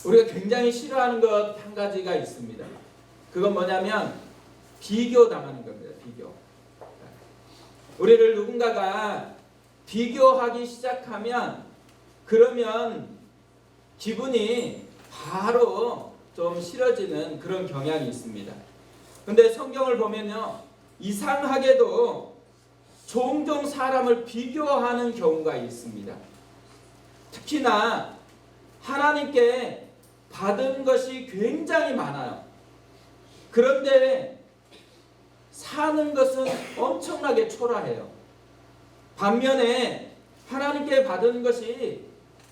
우리가 굉장히 싫어하는 것 한 가지가 있습니다. 그건 뭐냐면 비교당하는 겁니다. 비교. 우리를 누군가가 비교하기 시작하면 그러면 기분이 바로 좀 싫어지는 그런 경향이 있습니다. 근데 성경을 보면요, 이상하게도 종종 사람을 비교하는 경우가 있습니다. 특히나 하나님께 받은 것이 굉장히 많아요. 그런데 사는 것은 엄청나게 초라해요. 반면에 하나님께 받은 것이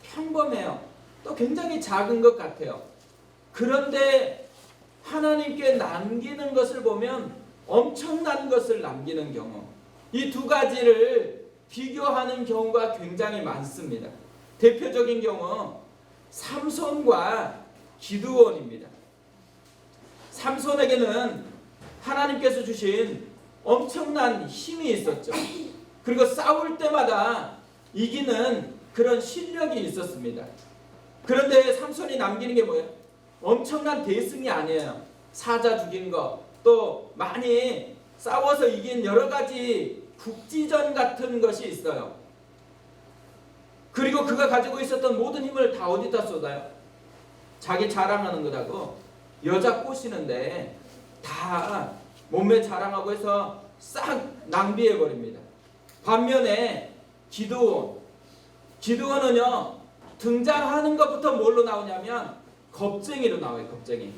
평범해요. 또 굉장히 작은 것 같아요. 그런데 하나님께 남기는 것을 보면 엄청난 것을 남기는 경우, 이 두 가지를 비교하는 경우가 굉장히 많습니다. 대표적인 경우 삼손과 기드온입니다. 삼손에게는 하나님께서 주신 엄청난 힘이 있었죠. 그리고 싸울 때마다 이기는 그런 실력이 있었습니다. 그런데 삼손이 남기는 게 뭐예요? 엄청난 대승이 아니에요. 사자 죽인 거, 또 많이 싸워서 이긴 여러 가지 국지전 같은 것이 있어요. 그리고 그가 가지고 있었던 모든 힘을 다 어디다 쏟아요? 자기 자랑하는 거라고 여자 꼬시는데 다 몸매 자랑하고 해서 싹 낭비해 버립니다. 반면에 기드온은요, 등장하는 것부터 뭘로 나오냐면 겁쟁이로 나와요. 겁쟁이.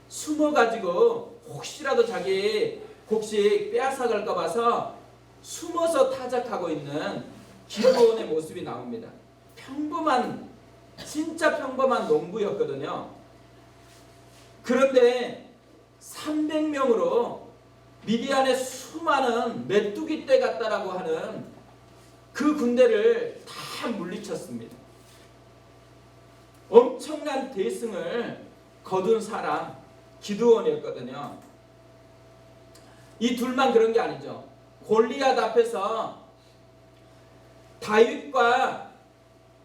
숨어가지고 혹시라도 자기 곡식 빼앗아갈까 봐서 숨어서 타작하고 있는 기드온의 모습이 나옵니다. 진짜 평범한 농부였거든요. 그런데 300명으로 미디안의 수많은 메뚜기 떼 같다라고 하는 그 군대를 다 물리쳤습니다. 엄청난 대승을 거둔 사람 기드온이었거든요. 이 둘만 그런 게 아니죠. 골리앗 앞에서 다윗과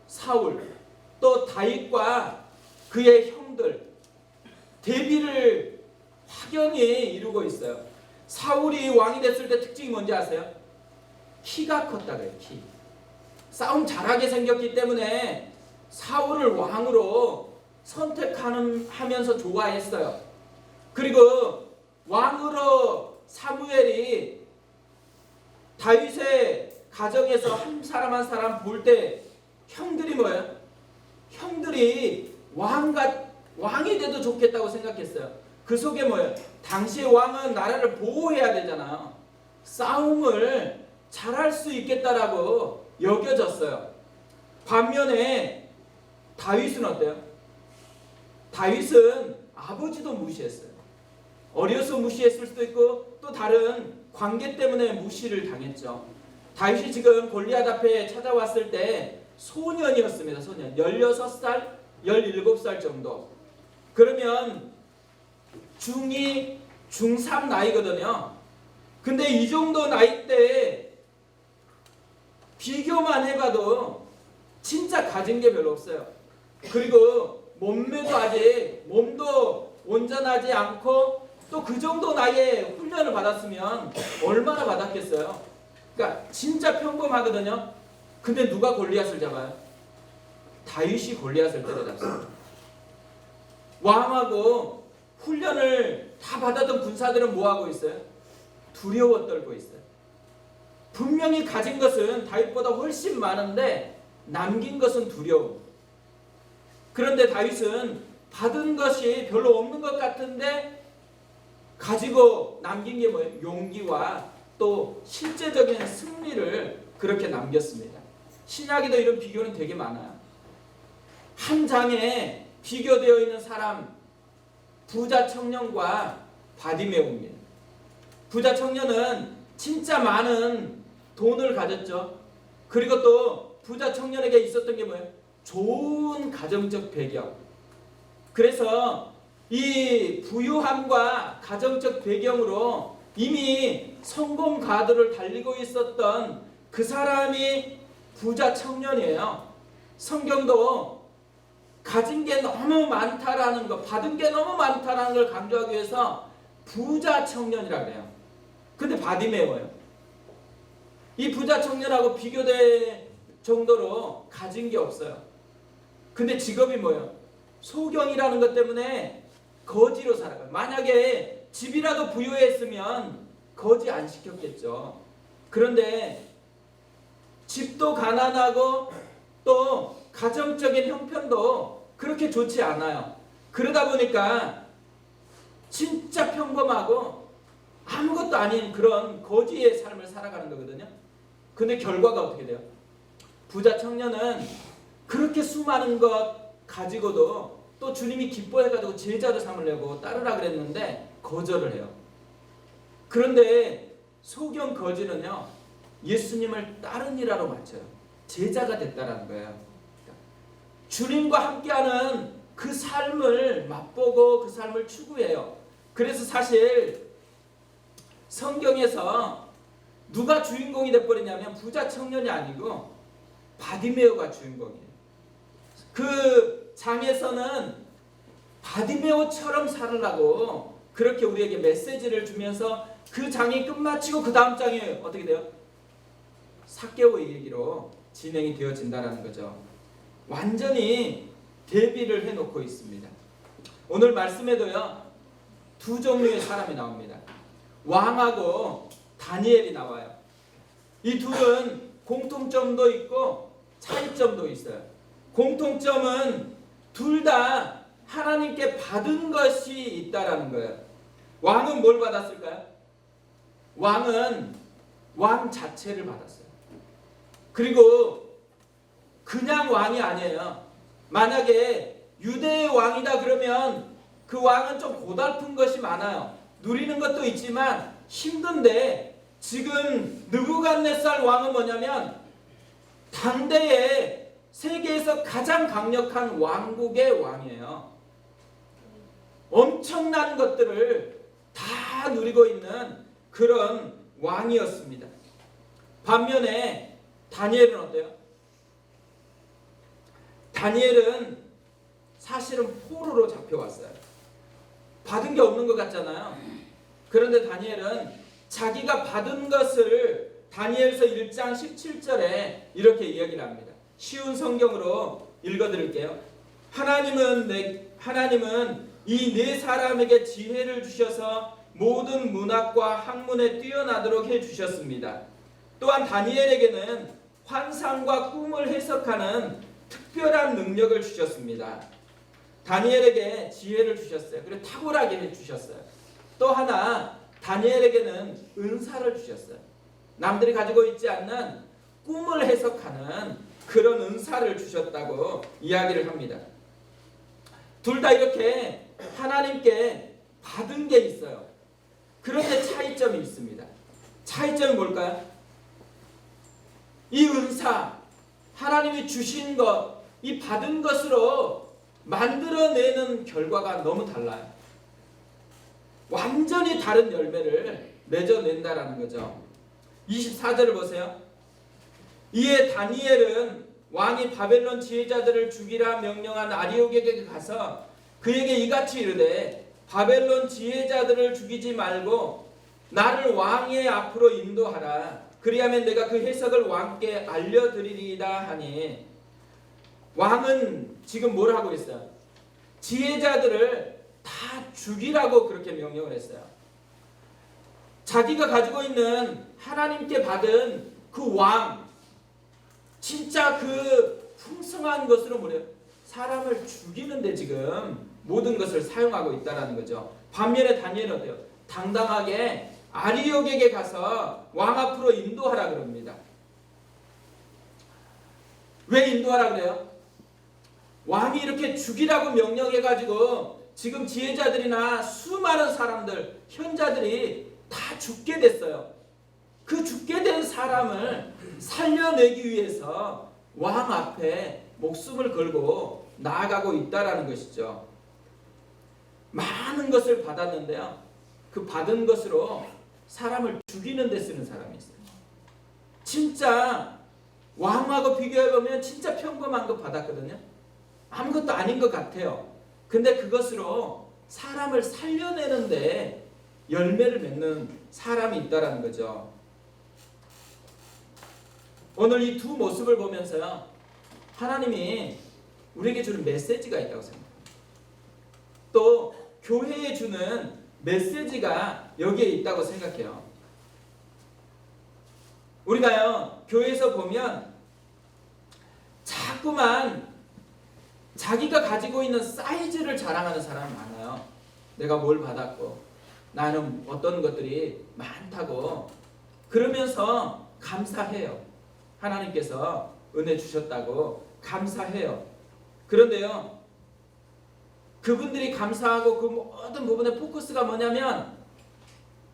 사울, 또 다윗과 그의 형들 대비를 확연히 이루고 있어요. 사울이 왕이 됐을 때 특징이 뭔지 아세요? 키가 컸다 그래요. 키. 싸움 잘하게 생겼기 때문에 사울을 왕으로 선택하면서 좋아했어요. 그리고 왕으로 사무엘이 다윗의 가정에서 한 사람 한 사람 볼 때 형들이 뭐예요? 형들이 왕이 돼도 좋겠다고 생각했어요. 그 속에 뭐예요? 당시의 왕은 나라를 보호해야 되잖아요. 싸움을 잘할 수 있겠다라고 여겨졌어요. 반면에 다윗은 어때요? 다윗은 아버지도 무시했어요. 어려서 무시했을 수도 있고 또 다른 관계 때문에 무시를 당했죠. 다윗이 지금 골리앗 앞에 찾아왔을 때 소년이었습니다. 소년. 16살, 17살 정도. 그러면 중2, 중3 나이거든요. 근데 이 정도 나이 때 비교만 해봐도 진짜 가진 게 별로 없어요. 그리고 몸도 온전하지 않고 또 그 정도 나이에 훈련을 받았으면 얼마나 받았겠어요. 그러니까 진짜 평범하거든요. 근데 누가 골리앗을 잡아요? 다윗이 골리앗을 때려잡습니다. 왕하고 훈련을 다 받았던 군사들은 뭐하고 있어요? 두려워 떨고 있어요. 분명히 가진 것은 다윗보다 훨씬 많은데 남긴 것은 두려움. 그런데 다윗은 받은 것이 별로 없는 것 같은데 가지고 남긴 게 뭐예요? 용기와 또 실제적인 승리를 그렇게 남겼습니다. 신약에도 이런 비교는 되게 많아요. 한 장에 비교되어 있는 사람, 부자 청년과 바디메오입니다. 부자 청년은 진짜 많은 돈을 가졌죠. 그리고 또 부자 청년에게 있었던 게 뭐예요? 좋은 가정적 배경. 그래서 이 부유함과 가정적 배경으로 이미 성공 가도를 달리고 있었던 그 사람이 부자 청년이에요. 성경도 가진 게 너무 많다라는 거, 받은 게 너무 많다라는 걸 강조하기 위해서 부자 청년이라고 해요. 근데 바디메오예요. 이 부자 청년하고 비교될 정도로 가진 게 없어요. 근데 직업이 뭐예요? 소경이라는 것 때문에 거지로 살아가요. 만약에 집이라도 부유했으면 거지 안 시켰겠죠. 그런데 집도 가난하고 또 가정적인 형편도 그렇게 좋지 않아요. 그러다 보니까 진짜 평범하고 아무것도 아닌 그런 거지의 삶을 살아가는 거거든요. 근데 결과가 어떻게 돼요? 부자 청년은 그렇게 수많은 것 가지고도 또 주님이 기뻐해가지고 제자도 삼으려고 따르라 그랬는데 거절을 해요. 그런데 소경 거지는요, 예수님을 따르니라로 맞춰요. 제자가 됐다라는 거예요. 주님과 함께하는 그 삶을 맛보고 그 삶을 추구해요. 그래서 사실 성경에서 누가 주인공이 돼버리냐면 부자 청년이 아니고 바디메오가 주인공이에요. 그 장에서는 바디메오처럼 살으라고 그렇게 우리에게 메시지를 주면서 그 장이 끝마치고 그 다음 장이 어떻게 돼요? 삭개오의 얘기로 진행이 되어진다는 거죠. 완전히 대비를 해놓고 있습니다. 오늘 말씀에도요, 두 종류의 사람이 나옵니다. 왕하고 다니엘이 나와요. 이 둘은 공통점도 있고 차이점도 있어요. 공통점은 둘 다 하나님께 받은 것이 있다라는 거예요. 왕은 뭘 받았을까요? 왕은 왕 자체를 받았어요. 그리고 그냥 왕이 아니에요. 만약에 유대의 왕이다 그러면 그 왕은 좀 고달픈 것이 많아요. 누리는 것도 있지만 힘든데, 지금 느부갓네살 왕은 뭐냐면 당대에 세계에서 가장 강력한 왕국의 왕이에요. 엄청난 것들을 다 누리고 있는 그런 왕이었습니다. 반면에 다니엘은 어때요? 다니엘은 사실은 포로로 잡혀왔어요. 받은 게 없는 것 같잖아요. 그런데 다니엘은 자기가 받은 것을 다니엘서 1장 17절에 이렇게 이야기를 합니다. 쉬운 성경으로 읽어드릴게요. 하나님은 이 네 사람에게 지혜를 주셔서 모든 문학과 학문에 뛰어나도록 해주셨습니다. 또한 다니엘에게는 환상과 꿈을 해석하는 특별한 능력을 주셨습니다. 다니엘에게 지혜를 주셨어요. 그리고 탁월하게 해주셨어요. 또 하나, 다니엘에게는 은사를 주셨어요. 남들이 가지고 있지 않는 꿈을 해석하는 그런 은사를 주셨다고 이야기를 합니다. 둘 다 이렇게 하나님께 받은 게 있어요. 그런데 차이점이 있습니다. 차이점이 뭘까요? 이 은사, 하나님이 주신 것, 이 받은 것으로 만들어내는 결과가 너무 달라요. 완전히 다른 열매를 맺어낸다라는 거죠. 24절을 보세요. 이에 다니엘은 왕이 바벨론 지혜자들을 죽이라 명령한 아리옥에게 가서 그에게 이같이 이르되, 바벨론 지혜자들을 죽이지 말고 나를 왕의 앞으로 인도하라. 그리하면 내가 그 해석을 왕께 알려드리리이다 하니, 왕은 지금 뭘 하고 있어요? 지혜자들을 다 죽이라고 그렇게 명령을 했어요. 자기가 가지고 있는 하나님께 받은 그 왕, 진짜 그 풍성한 것으로 뭐래요? 사람을 죽이는데 지금 모든 것을 사용하고 있다는 거죠. 반면에 다니엘은 어때요? 당당하게 아리옥에게 가서 왕 앞으로 인도하라 그럽니다. 왜 인도하라 그래요? 왕이 이렇게 죽이라고 명령해가지고 지금 지혜자들이나 수많은 사람들, 현자들이 다 죽게 됐어요. 그 죽게 된 사람을 살려내기 위해서 왕 앞에 목숨을 걸고 나아가고 있다라는 것이죠. 많은 것을 받았는데요, 그 받은 것으로 사람을 죽이는 데 쓰는 사람이 있어요. 진짜 왕하고 비교해보면 진짜 평범한 거 받았거든요. 아무것도 아닌 것 같아요. 근데 그것으로 사람을 살려내는데 열매를 맺는 사람이 있다라는 거죠. 오늘 이 두 모습을 보면서요, 하나님이 우리에게 주는 메시지가 있다고 생각합니다. 또 교회에 주는 메시지가 여기에 있다고 생각해요. 우리가요, 교회에서 보면 자꾸만 자기가 가지고 있는 사이즈를 자랑하는 사람이 많아요. 내가 뭘 받았고 나는 어떤 것들이 많다고 그러면서 감사해요. 하나님께서 은혜 주셨다고 감사해요. 그런데요, 그분들이 감사하고 그 모든 부분의 포커스가 뭐냐면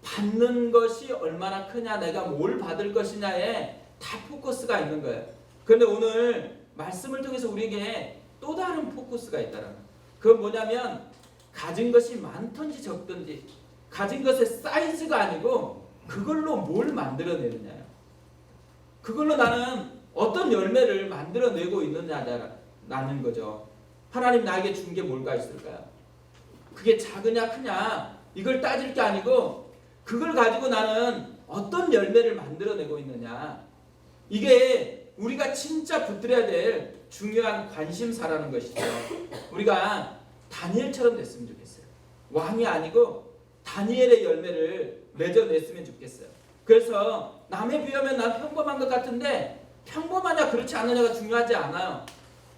받는 것이 얼마나 크냐, 내가 뭘 받을 것이냐에 다 포커스가 있는 거예요. 그런데 오늘 말씀을 통해서 우리에게 또 다른 포커스가 있다는 거예요. 그건 뭐냐면 가진 것이 많든지 적든지 가진 것의 사이즈가 아니고 그걸로 뭘 만들어내느냐요. 그걸로 나는 어떤 열매를 만들어내고 있느냐라는 거죠. 하나님 나에게 준 게 뭘까 있을까요? 그게 작으냐 크냐 이걸 따질 게 아니고 그걸 가지고 나는 어떤 열매를 만들어내고 있느냐, 이게 우리가 진짜 붙들어야 될 중요한 관심사라는 것이죠. 우리가 다니엘처럼 됐으면 좋겠어요. 왕이 아니고 다니엘의 열매를 맺어냈으면 좋겠어요. 그래서 남에 비하면 난 평범한 것 같은데 평범하냐 그렇지 않느냐가 중요하지 않아요.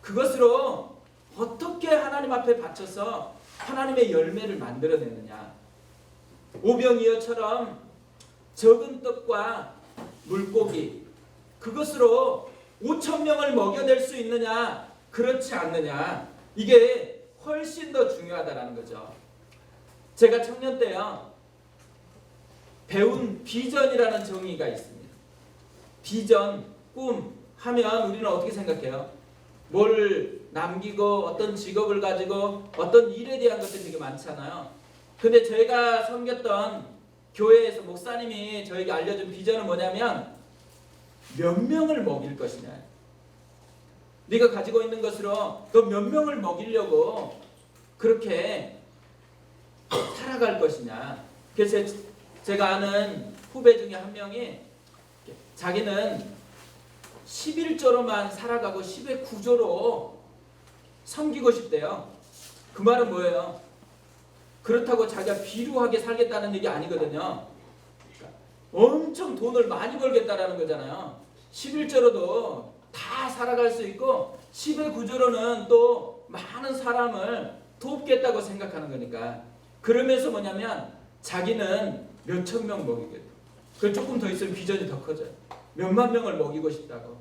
그것으로 어떻게 하나님 앞에 바쳐서 하나님의 열매를 만들어내느냐. 오병이어처럼 적은 떡과 물고기 그것으로 5,000명을 먹여낼 수 있느냐 그렇지 않느냐, 이게 훨씬 더 중요하다는 거죠. 제가 청년 때요 배운 비전이라는 정의가 있습니다. 비전, 꿈 하면 우리는 어떻게 생각해요? 뭘 남기고 어떤 직업을 가지고 어떤 일에 대한 것들이 되게 많잖아요. 근데 제가 섬겼던 교회에서 목사님이 저에게 알려준 비전은 뭐냐면 몇 명을 먹일 것이냐. 네가 가지고 있는 것으로 너 몇 명을 먹이려고 그렇게 살아갈 것이냐. 그래서 제가 아는 후배 중에 한 명이 자기는 11조로만 살아가고 10의 9조로 섬기고 싶대요. 그 말은 뭐예요? 그렇다고 자기가 비루하게 살겠다는 얘기 아니거든요. 그러니까 엄청 돈을 많이 벌겠다라는 거잖아요. 11조로도 다 살아갈 수 있고 10의 9조로는 또 많은 사람을 돕겠다고 생각하는 거니까. 그러면서 뭐냐면 자기는 몇천 명 먹이겠다. 그 조금 더 있으면 비전이 더 커져요. 몇만 명을 먹이고 싶다고.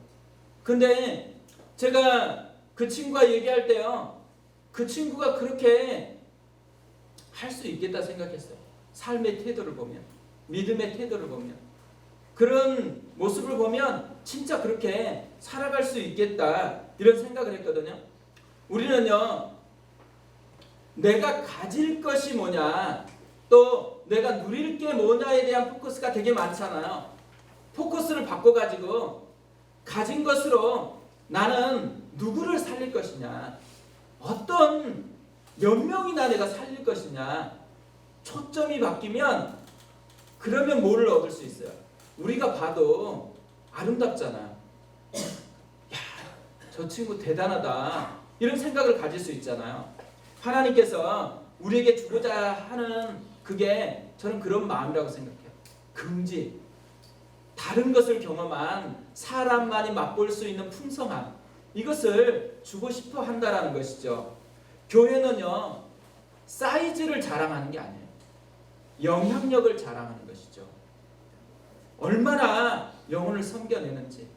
근데 제가 그 친구가 얘기할 때요, 그 친구가 그렇게 할 수 있겠다 생각했어요. 삶의 태도를 보면, 믿음의 태도를 보면, 그런 모습을 보면 진짜 그렇게 살아갈 수 있겠다 이런 생각을 했거든요. 우리는요, 내가 가질 것이 뭐냐, 또 내가 누릴 게 뭐냐에 대한 포커스가 되게 많잖아요. 포커스를 바꿔가지고 가진 것으로 나는 누구를 살릴 것이냐, 어떤 몇 명이나 내가 살릴 것이냐, 초점이 바뀌면 그러면 뭐를 얻을 수 있어요? 우리가 봐도 아름답잖아. 야, 저 친구 대단하다 이런 생각을 가질 수 있잖아요. 하나님께서 우리에게 주고자 하는 그게 저는 그런 마음이라고 생각해요. 긍지, 다른 것을 경험한 사람만이 맛볼 수 있는 풍성함, 이것을 주고 싶어 한다라는 것이죠. 교회는요, 사이즈를 자랑하는 게 아니에요. 영향력을 자랑하는 것이죠. 얼마나 영혼을 섬겨내는지,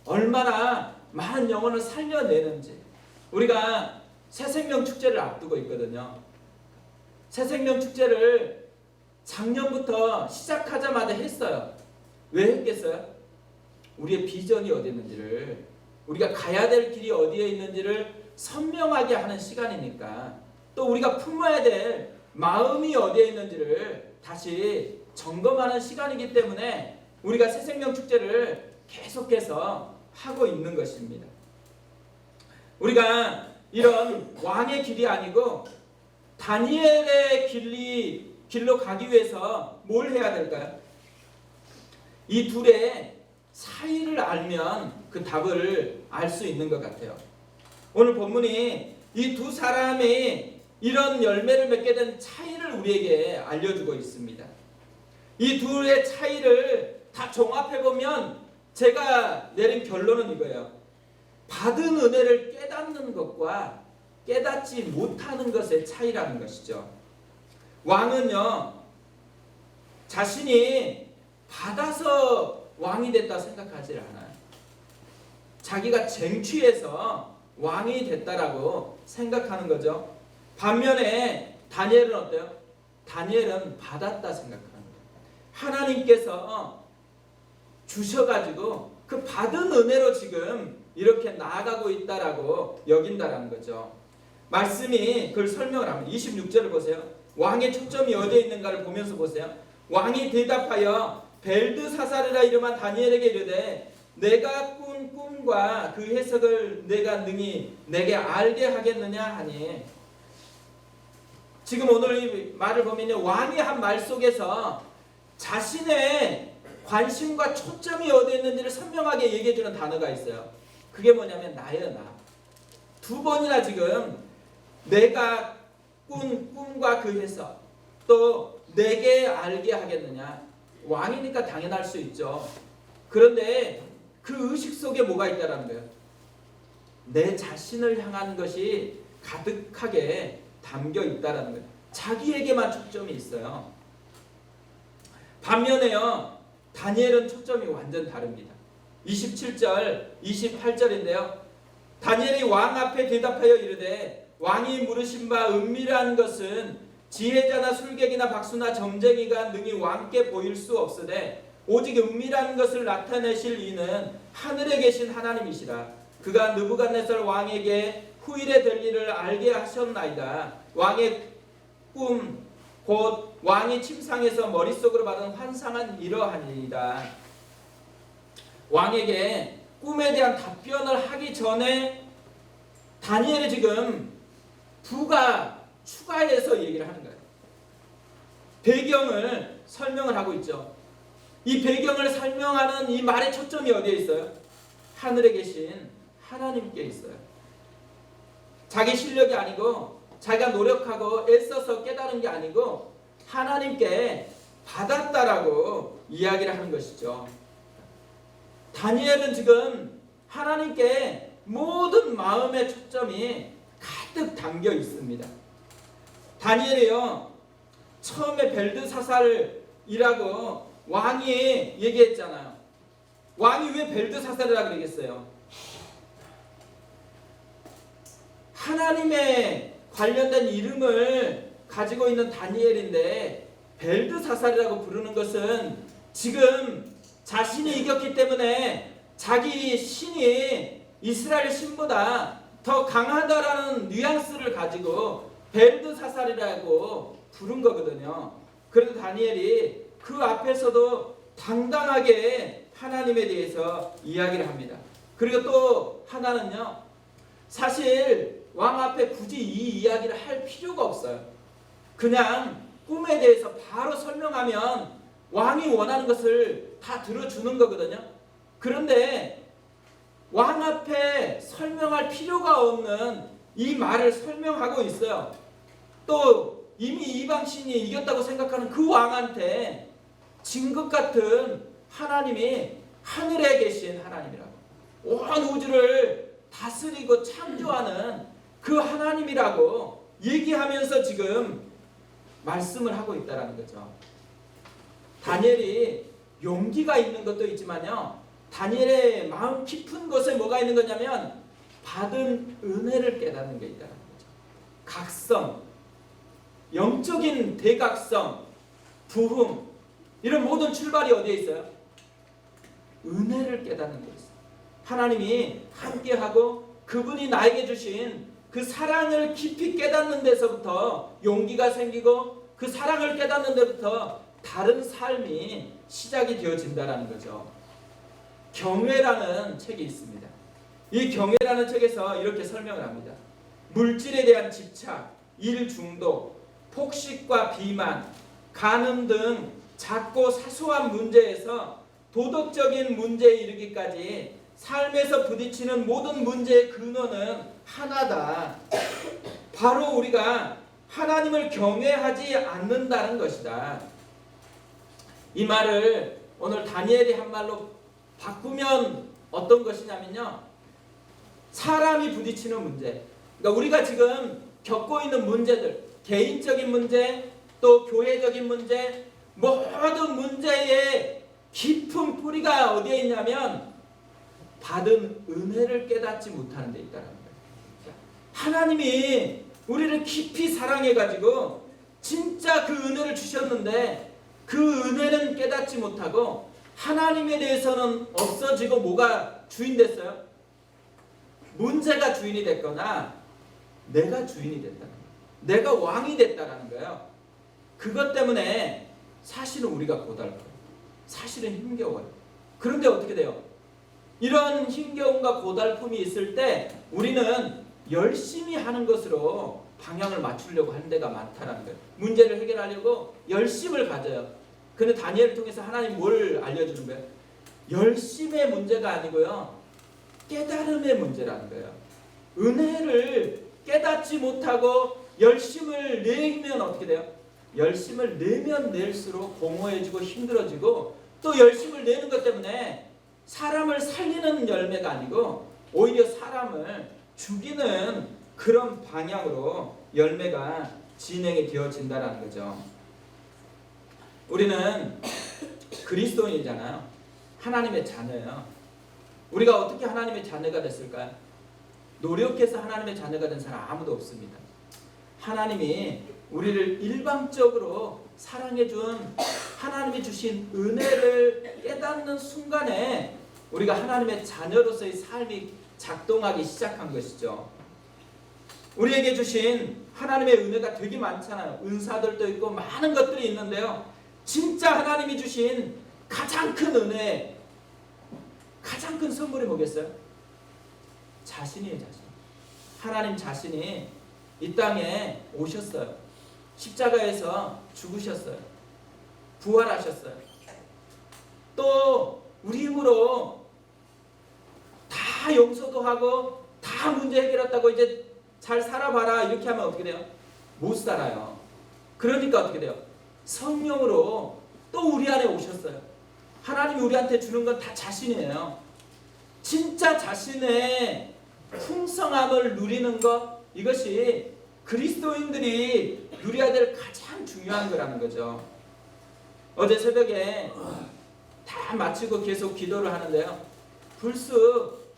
얼마나 많은 영혼을 살려내는지. 우리가 새생명 축제를 앞두고 있거든요. 새생명 축제를 작년부터 시작하자마자 했어요. 왜 했겠어요? 우리의 비전이 어디 있는지를, 우리가 가야 될 길이 어디에 있는지를 선명하게 하는 시간이니까, 또 우리가 품어야 될 마음이 어디에 있는지를 다시 점검하는 시간이기 때문에 우리가 새생명 축제를 계속해서 하고 있는 것입니다. 우리가 이런 왕의 길이 아니고 다니엘의 길로 가기 위해서 뭘 해야 될까요? 이 둘의 사이를 알면 그 답을 알 수 있는 것 같아요. 오늘 본문이 이 두 사람이 이런 열매를 맺게 된 차이를 우리에게 알려주고 있습니다. 이 둘의 차이를 다 종합해보면 제가 내린 결론은 이거예요. 받은 은혜를 깨닫는 것과 깨닫지 못하는 것의 차이라는 것이죠. 왕은요, 자신이 받아서 왕이 됐다 생각하지 않아요. 자기가 쟁취해서 왕이 됐다라고 생각하는 거죠. 반면에 다니엘은 어때요? 다니엘은 받았다 생각하는 거예요. 하나님께서 주셔가지고 그 받은 은혜로 지금 이렇게 나아가고 있다라고 여긴다라는 거죠. 말씀이 그걸 설명을 합니다. 26절을 보세요. 왕의 초점이 어디에 있는가를 보면서 보세요. 왕이 대답하여 벨드사사르라 이름한 다니엘에게 이르되 내가 꾼 꿈과 그 해석을 내가 능히 내게 알게 하겠느냐 하니, 지금 오늘 이 말을 보면 왕이 한 말 속에서 자신의 관심과 초점이 어디에 있는지를 선명하게 얘기해주는 단어가 있어요. 그게 뭐냐면 나예요, 나. 두 번이나 지금 내가 꾼 꿈과 그 해석, 또 내게 알게 하겠느냐. 왕이니까 당연할 수 있죠. 그런데 그 의식 속에 뭐가 있다는 거예요? 내 자신을 향한 것이 가득하게 담겨 있다는 거예요. 자기에게만 초점이 있어요. 반면에요, 다니엘은 초점이 완전 다릅니다. 27절, 28절인데요. 다니엘이 왕 앞에 대답하여 이르되 왕이 물으신 바 은밀한 것은 지혜자나 술객이나 박수나 점쟁이가 능히 왕께 보일 수 없으되 오직 은밀한 것을 나타내실 이는 하늘에 계신 하나님이시라. 그가 느부갓네살 왕에게 후일에 될 일을 알게 하셨나이다. 왕의 꿈 곧 왕이 침상에서 머릿속으로 받은 환상은 이러하니이다. 왕에게 꿈에 대한 답변을 하기 전에 다니엘이 지금 부가 추가해서 얘기를 하는 거예요. 배경을 설명을 하고 있죠. 이 배경을 설명하는 이 말의 초점이 어디에 있어요? 하늘에 계신 하나님께 있어요. 자기 실력이 아니고 자기가 노력하고 애써서 깨달은 게 아니고 하나님께 받았다라고 이야기를 하는 것이죠. 다니엘은 지금 하나님께 모든 마음의 초점이 가득 담겨 있습니다. 다니엘이요, 처음에 벨드사살이라고 왕이 얘기했잖아요. 왕이 왜 벨드사살이라 그러겠어요? 하나님의 관련된 이름을 가지고 있는 다니엘인데 벨드사살이라고 부르는 것은 지금 자신이 이겼기 때문에 자기 신이 이스라엘 신보다 더 강하다라는 뉘앙스를 가지고 벨드사살이라고 부른 거거든요. 그래도 다니엘이 그 앞에서도 당당하게 하나님에 대해서 이야기를 합니다. 그리고 또 하나는요, 사실 왕 앞에 굳이 이 이야기를 할 필요가 없어요. 그냥 꿈에 대해서 바로 설명하면 왕이 원하는 것을 다 들어주는 거거든요. 그런데 왕 앞에 설명할 필요가 없는 이 말을 설명하고 있어요. 또 이미 이방신이 이겼다고 생각하는 그 왕한테 진 것 같은 하나님이 하늘에 계신 하나님이라고, 온 우주를 다스리고 창조하는 그 하나님이라고 얘기하면서 지금 말씀을 하고 있다는 거죠. 다니엘이 용기가 있는 것도 있지만요, 다니엘의 마음 깊은 곳에 뭐가 있는 거냐면 받은 은혜를 깨닫는 게 있다는 거죠. 각성, 영적인 대각성, 부흥, 이런 모든 출발이 어디에 있어요? 은혜를 깨닫는 데 있어요. 하나님이 함께하고 그분이 나에게 주신 그 사랑을 깊이 깨닫는 데서부터 용기가 생기고 그 사랑을 깨닫는 데부터 다른 삶이 시작이 되어진다는 거죠. 경외라는 책이 있습니다. 이 경외라는 책에서 이렇게 설명을 합니다. 물질에 대한 집착, 일 중독, 폭식과 비만, 간음 등 작고 사소한 문제에서 도덕적인 문제에 이르기까지 삶에서 부딪히는 모든 문제의 근원은 하나다. 바로 우리가 하나님을 경외하지 않는다는 것이다. 이 말을 오늘 다니엘이 한 말로 바꾸면 어떤 것이냐면요, 사람이 부딪히는 문제, 그러니까 우리가 지금 겪고 있는 문제들, 개인적인 문제, 또 교회적인 문제, 모든 문제의 깊은 뿌리가 어디에 있냐면 받은 은혜를 깨닫지 못하는 데 있다는 거예요. 하나님이 우리를 깊이 사랑해가지고 진짜 그 은혜를 주셨는데 그 은혜는 깨닫지 못하고 하나님에 대해서는 없어지고 뭐가 주인 됐어요? 문제가 주인이 됐거나 내가 주인이 됐다는 거예요. 내가 왕이 됐다는 거예요. 그것 때문에 사실은 우리가 고달퍼요. 사실은 힘겨워요. 그런데 어떻게 돼요? 이런 힘겨움과 고달픔이 있을 때 우리는 열심히 하는 것으로 방향을 맞추려고 하는 데가 많다는 거예요. 문제를 해결하려고 열심을 가져요. 근데 다니엘을 통해서 하나님 뭘 알려주는 거예요? 열심의 문제가 아니고요, 깨달음의 문제라는 거예요. 은혜를 깨닫지 못하고 열심을 내면 어떻게 돼요? 열심을 내면 낼수록 공허해지고 힘들어지고, 또 열심을 내는 것 때문에 사람을 살리는 열매가 아니고 오히려 사람을 죽이는 그런 방향으로 열매가 진행이 되어진다는 거죠. 우리는 그리스도인이잖아요. 하나님의 자녀예요. 우리가 어떻게 하나님의 자녀가 됐을까요? 노력해서 하나님의 자녀가 된 사람 아무도 없습니다. 하나님이 우리를 일방적으로 사랑해준, 하나님이 주신 은혜를 깨닫는 순간에 우리가 하나님의 자녀로서의 삶이 작동하기 시작한 것이죠. 우리에게 주신 하나님의 은혜가 되게 많잖아요. 은사들도 있고 많은 것들이 있는데요, 진짜 하나님이 주신 가장 큰 은혜, 가장 큰 선물이 뭐겠어요? 자신이에요. 자신. 하나님 자신이 이 땅에 오셨어요. 십자가에서 죽으셨어요. 부활하셨어요. 또 우리 힘으로 다 용서도 하고 다 문제 해결했다고 이제 잘 살아봐라 이렇게 하면 어떻게 돼요? 못 살아요. 그러니까 어떻게 돼요? 성령으로 또 우리 안에 오셨어요. 하나님이 우리한테 주는 건 다 자신이에요. 진짜 자신의 풍성함을 누리는 것, 이것이 그리스도인들이 누려야 될 가장 중요한 거라는 거죠. 어제 새벽에 다 마치고 계속 기도를 하는데요, 불쑥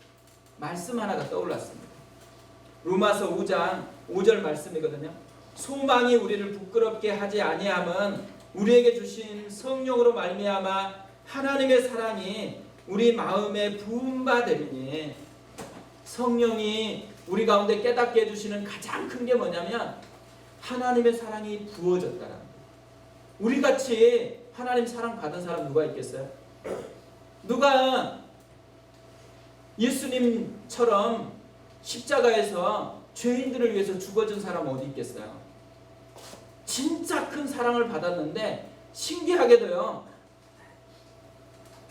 말씀 하나가 떠올랐습니다. 로마서 5장 5절 말씀이거든요. 소망이 우리를 부끄럽게 하지 아니함은 우리에게 주신 성령으로 말미암아 하나님의 사랑이 우리 마음에 부은 바 되리니. 성령이 우리 가운데 깨닫게 해주시는 가장 큰 게 뭐냐면 하나님의 사랑이 부어졌다는 거예요. 우리같이 하나님 사랑 받은 사람 누가 있겠어요? 누가 예수님처럼 십자가에서 죄인들을 위해서 죽어준 사람 어디 있겠어요? 진짜 큰 사랑을 받았는데 신기하게도요,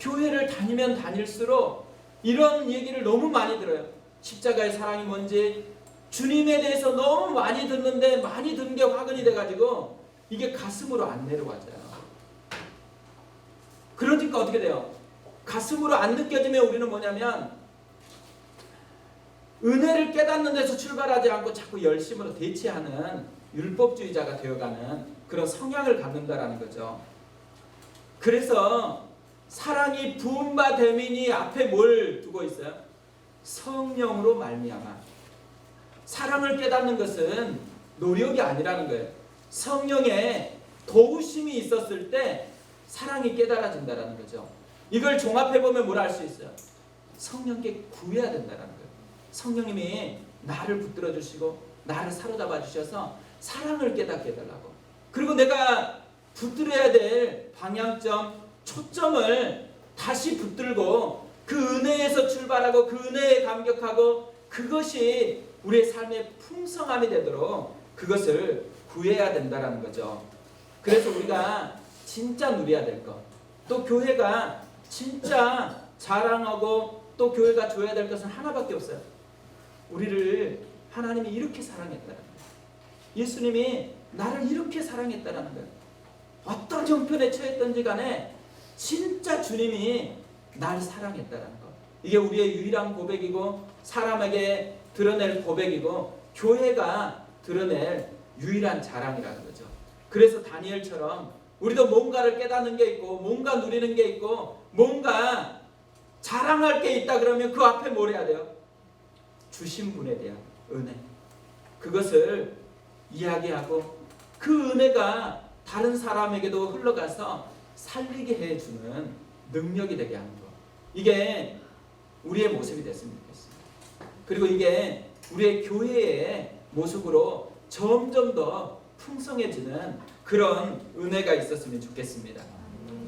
교회를 다니면 다닐수록 이런 얘기를 너무 많이 들어요. 십자가의 사랑이 뭔지 주님에 대해서 너무 많이 듣는데 많이 듣는 게 화근이 돼가지고 이게 가슴으로 안 내려와져요. 그러니까 어떻게 돼요? 가슴으로 안 느껴지면 우리는 뭐냐면 은혜를 깨닫는 데서 출발하지 않고 자꾸 열심으로 대치하는 율법주의자가 되어가는 그런 성향을 갖는다라는 거죠. 그래서 사랑이 부은 바 되미니 앞에 뭘 두고 있어요? 성령으로 말미암아. 사랑을 깨닫는 것은 노력이 아니라는 거예요. 성령의 도우심이 있었을 때 사랑이 깨달아진다는 거죠. 이걸 종합해보면 뭘 알 수 있어요? 성령께 구해야 된다는 거예요. 성령님이 나를 붙들어 주시고 나를 사로잡아 주셔서 사랑을 깨닫게 해달라고. 그리고 내가 붙들어야 될 방향점, 초점을 다시 붙들고 그 은혜에서 출발하고 그 은혜에 감격하고 그것이 우리의 삶의 풍성함이 되도록 그것을 구해야 된다라는 거죠. 그래서 우리가 진짜 누려야 될 것, 또 교회가 진짜 자랑하고 또 교회가 줘야 될 것은 하나밖에 없어요. 우리를 하나님이 이렇게 사랑했다는 거예요. 예수님이 나를 이렇게 사랑했다는 거예요. 어떤 형편에 처했던지 간에 진짜 주님이 날 사랑했다는 거. 이게 우리의 유일한 고백이고 사람에게 드러낼 고백이고 교회가 드러낼 유일한 자랑이라는 거죠. 그래서 다니엘처럼 우리도 뭔가를 깨닫는 게 있고 뭔가 누리는 게 있고 뭔가 자랑할 게 있다 그러면 그 앞에 뭘 해야 돼요? 주신 분에 대한 은혜. 그것을 이야기하고 그 은혜가 다른 사람에게도 흘러가서 살리게 해주는 능력이 되게 하는 것. 이게 우리의 모습이 됐으면 좋겠습니다. 그리고 이게 우리의 교회의 모습으로 점점 더 풍성해지는 그런 은혜가 있었으면 좋겠습니다.